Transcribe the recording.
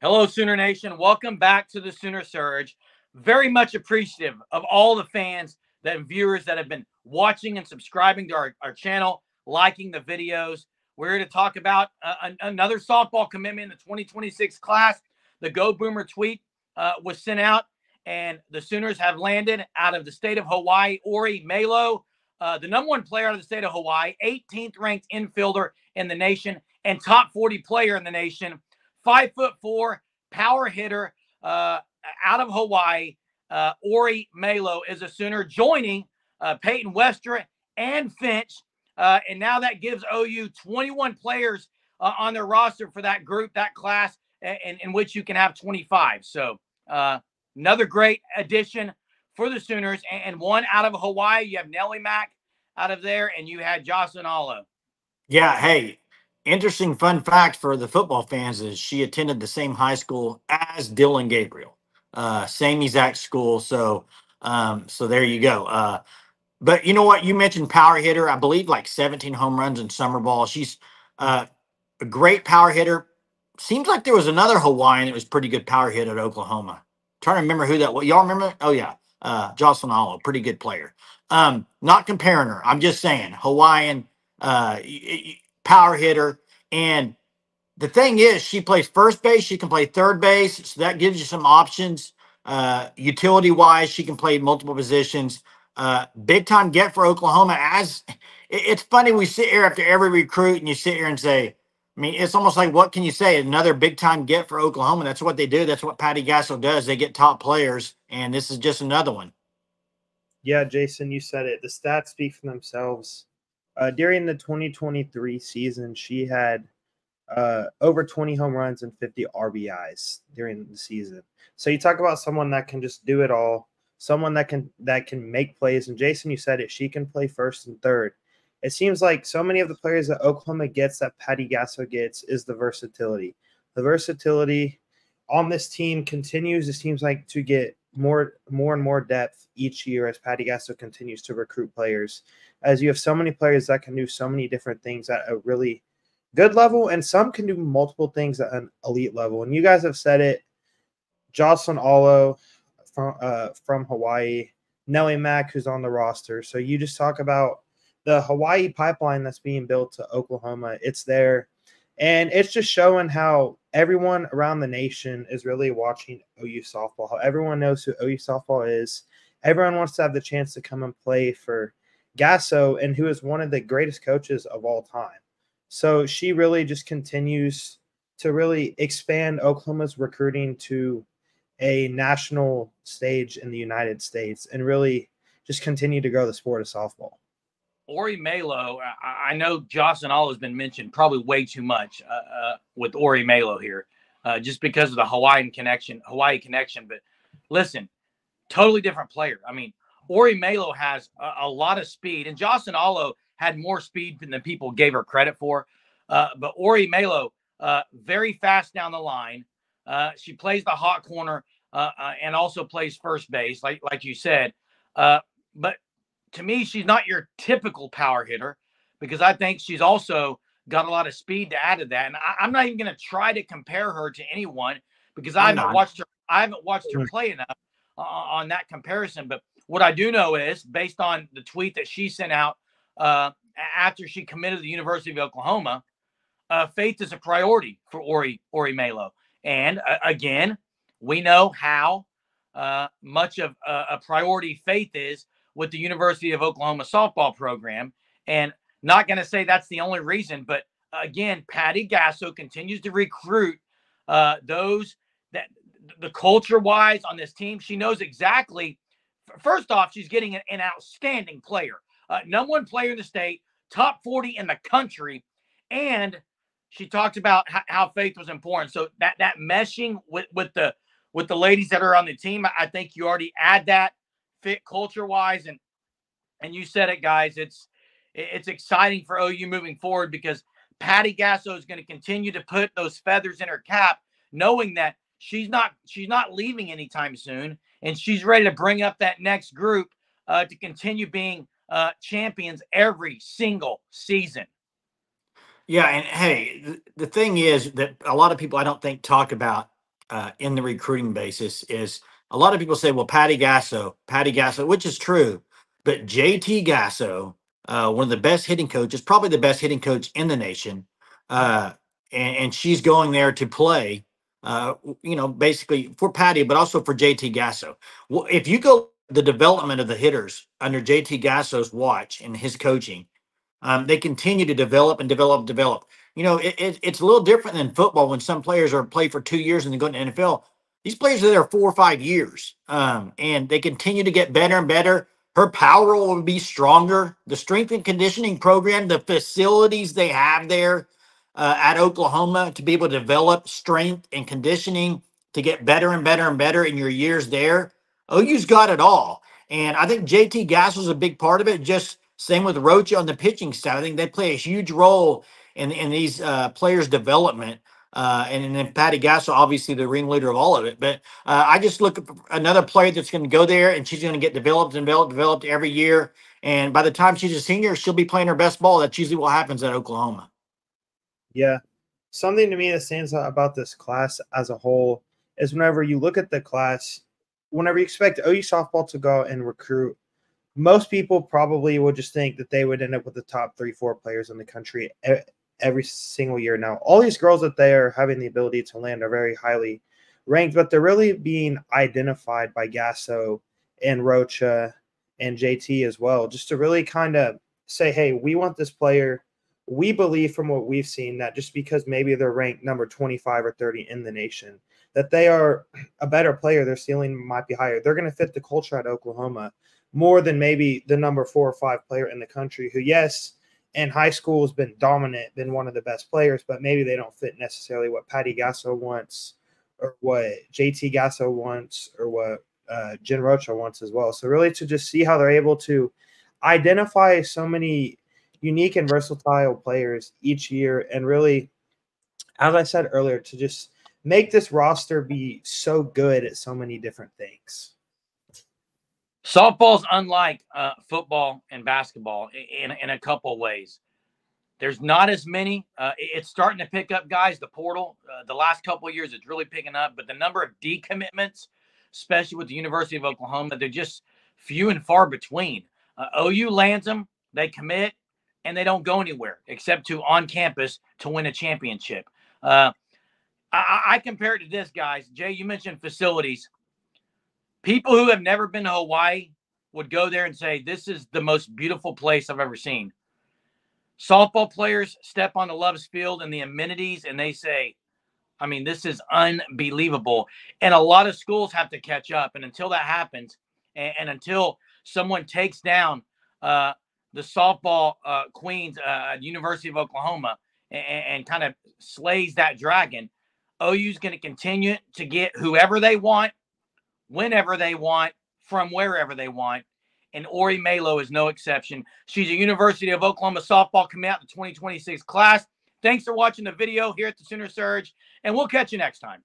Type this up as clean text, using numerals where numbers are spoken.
Hello, Sooner Nation. Welcome back to the Sooner Surge. Very much appreciative of all the fans and viewers that have been watching and subscribing to our channel, liking the videos. We're here to talk about another softball commitment in the 2026 class. The Go Boomer tweet was sent out, and the Sooners have landed out of the state of Hawaii, Ori Mailo, the number one player out of the state of Hawaii, 18th ranked infielder in the nation, and top 40 player in the nation. 5'4" power hitter out of Hawaii. Ori Mailo is a Sooner, joining Peyton Westra and Finch. And now that gives OU 21 players on their roster for that group, that class, in which you can have 25. So another great addition for the Sooners. And one out of Hawaii, you have Nellie Mack out of there, and you had Jocelyn Allo. Yeah, hey, interesting fun fact for the football fans is she attended the same high school as Dylan Gabriel, same exact school. So there you go. But you know what? You mentioned power hitter. I believe like 17 home runs in summer ball. She's uh, a great power hitter. Seems like there was another Hawaiian that was pretty good power hit at Oklahoma. Trying to remember who that was. Y'all remember? Oh yeah, Jocelyn Allo, pretty good player. Not comparing her. I'm just saying Hawaiian power hitter. And the thing is, she plays first base. She can play third base, so that gives you some options. Utility wise, she can play multiple positions. Big time get for Oklahoma. It's funny, we sit here after every recruit, and you sit here and say, I mean, it's almost like, what can you say? Another big time get for Oklahoma. That's what they do. That's what Patty Gasso does. They get top players, and this is just another one. Yeah, Jason, you said it. The stats speak for themselves. During the 2023 season, she had over 20 home runs and 50 RBIs during the season. So you talk about someone that can just do it all, someone that can make plays. And Jason, you said it. She can play first and third. It seems like so many of the players that Oklahoma gets, that Patty Gasso gets, is the versatility. The versatility on this team continues, it seems like, to get more and more depth each year as Patty Gasso continues to recruit players. As you have so many players that can do so many different things at a really good level, and some can do multiple things at an elite level. And you guys have said it. Jocelyn Allo from Hawaii, Nellie Mack, who's on the roster. So you just talk about the Hawaii pipeline that's being built to Oklahoma. It's there. And it's just showing how everyone around the nation is really watching OU softball, how everyone knows who OU softball is. Everyone wants to have the chance to come and play for Gasso, and who is one of the greatest coaches of all time. So she really just continues to really expand Oklahoma's recruiting to a national stage in the United States, and really just continue to grow the sport of softball. Ori Mailo, I know Jocelyn Allo has been mentioned probably way too much with Ori Mailo here, just because of the Hawaii connection. But listen, totally different player. I mean, Ori Mailo has a lot of speed, and Jocelyn Allo had more speed than people gave her credit for. But Ori Mailo, very fast down the line. She plays the hot corner and also plays first base, like you said. But to me, she's not your typical power hitter, because I think she's also got a lot of speed to add to that. And I'm not even going to try to compare her to anyone, because I haven't watched her play enough on that comparison. But what I do know is, based on the tweet that she sent out after she committed to the University of Oklahoma, faith is a priority for Ori Mailo. And again, we know how much of a priority faith is with the University of Oklahoma softball program. And not going to say that's the only reason, but again, Patty Gasso continues to recruit those that the culture wise on this team. She knows exactly. First off, she's getting an outstanding player, number one player in the state, top 40 in the country. And she talked about how faith was important. So that meshing with the ladies that are on the team, I think you already add that fit culture wise. And you said it, guys, it's exciting for OU moving forward, because Patty Gasso is going to continue to put those feathers in her cap, knowing that she's not leaving anytime soon, and she's ready to bring up that next group to continue being champions every single season. Yeah, and hey, the thing is that a lot of people, I don't think, talk about in the recruiting basis is a lot of people say, well, Patty Gasso, which is true, but JT Gasso, one of the best hitting coaches, probably the best hitting coach in the nation, and she's going there to play, basically for Patty, but also for JT Gasso. Well, if you go the development of the hitters under JT Gasso's watch and his coaching, they continue to develop and develop. It's a little different than football when some players are play for 2 years and then go to the NFL. These players are there 4 or 5 years, and they continue to get better and better. Her power will be stronger. The strength and conditioning program, the facilities they have there at Oklahoma to be able to develop strength and conditioning to get better and better and better in your years there. OU's got it all. And I think JT Gassel's a big part of it. Just same with Rocha on the pitching side. I think they play a huge role in these players' development. And then Patty Gasso, obviously the ringleader of all of it. But I just look at another player that's going to go there, and she's going to get developed every year. And by the time she's a senior, she'll be playing her best ball. That's usually what happens at Oklahoma. Yeah. Something to me that stands out about this class as a whole is whenever you look at the class, whenever you expect OU softball to go and recruit, most people probably would just think that they would end up with the top 3-4 players in the country every single year. Now, all these girls that they are having the ability to land are very highly ranked, but they're really being identified by Gasso and Rocha and JT as well, just to really kind of say, hey, we want this player. We believe from what we've seen that just because maybe they're ranked number 25 or 30 in the nation, that they are a better player. Their ceiling might be higher. They're going to fit the culture at Oklahoma more than maybe the number 4 or 5 player in the country who, yes, in high school has been dominant, been one of the best players, but maybe they don't fit necessarily what Patty Gasso wants or what JT Gasso wants or what Jen Rocha wants as well. So really to just see how they're able to identify so many unique and versatile players each year, and really, as I said earlier, to just make this roster be so good at so many different things. Softball's unlike football and basketball in a couple of ways. There's not as many. It's starting to pick up, guys. The portal, the last couple of years, it's really picking up. But the number of decommitments, especially with the University of Oklahoma, they're just few and far between. OU lands them, they commit, and they don't go anywhere except to on campus to win a championship. I compare it to this, guys. Jay, you mentioned facilities. People who have never been to Hawaii would go there and say, this is the most beautiful place I've ever seen. Softball players step on the Love's Field and the amenities, and they say, I mean, this is unbelievable. And a lot of schools have to catch up. And until that happens, and until someone takes down the softball queens at University of Oklahoma and kind of slays that dragon, OU's going to continue to get whoever they want, whenever they want, from wherever they want. And Ori Mailo is no exception. She's a University of Oklahoma softball coming out in the 2026 class. Thanks for watching the video here at the Sooner Surge, and we'll catch you next time.